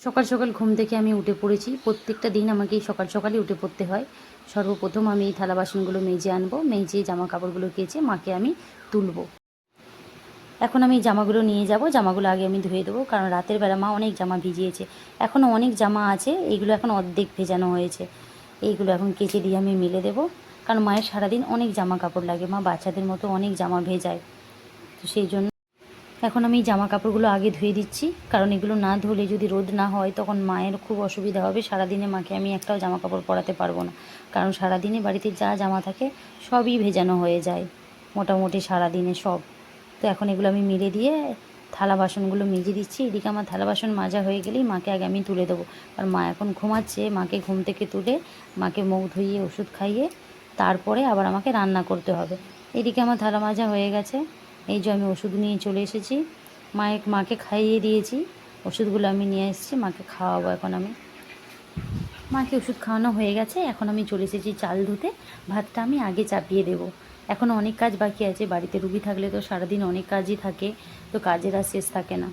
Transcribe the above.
সকাল সকাল ঘুম থেকে আমি উঠে পড়েছি। প্রত্যেকটা দিন আমাকে এই সকাল সকালই উঠে পড়তে হয়। সর্বপ্রথম আমি এই থালা বাসনগুলো মেজে আনবো, মেজে জামা কাপড়গুলো কেচে মাকে আমি তুলবো। এখন আমি জামাগুলো নিয়ে যাব, জামাগুলো আগে আমি ধুয়ে দেবো, কারণ রাতের বেলা মা অনেক জামা ভিজিয়েছে। এখনও অনেক জামা আছে, এইগুলো এখন অর্ধেক ভেজানো হয়েছে। এইগুলো এখন কেচে দিয়ে আমি মেলে দেবো, কারণ মায়ের সারাদিন অনেক জামা কাপড় লাগে, মা বাচ্চাদের মতো অনেক জামা ভেজায়। তো সেই জন্য এখন আমি জামা কাপড়গুলো আগে ধুয়ে দিচ্ছি, কারণ এগুলো না ধুলে যদি রোদ না হয় তখন মায়ের খুব অসুবিধা হবে। সারাদিনে মাকে আমি একটাও জামা কাপড় পরাতে পারবো না, কারণ সারাদিনে বাড়িতে যা জামা থাকে সবই ভেজানো হয়ে যায়, মোটামুটি সারাদিনে সব। তো এখন এগুলো আমি মেলে দিয়ে থালা বাসনগুলো মেজে দিচ্ছি। এদিকে আমার থালা বাসন মাজা হয়ে গেলেই মাকে আগে আমি তুলে দেবো, আর মা এখন ঘুমাচ্ছে। মাকে ঘুম থেকে তুলে মাকে মুখ ধুইয়ে ওষুধ খাইয়ে তারপরে আবার আমাকে রান্না করতে হবে। এদিকে আমার থালা মাজা হয়ে গেছে। এই যে আমি ওষুধ নিয়ে চলে এসেছি, মাকে খাইয়ে দিয়েছি, ওষুধগুলো আমি নিয়ে এসেছি, মাকে খাওয়াবো। এখন আমি মাকে ওষুধ খাওয়ানো হয়ে গেছে, এখন আমি চলে এসেছি চাল ধুতে। ভাতটা আমি আগে চাপিয়ে দেবো, এখনও অনেক কাজ বাকি আছে। বাড়িতে রুগী থাকলে তো সারাদিন অনেক কাজই থাকে, তো কাজের আর শেষ থাকে না।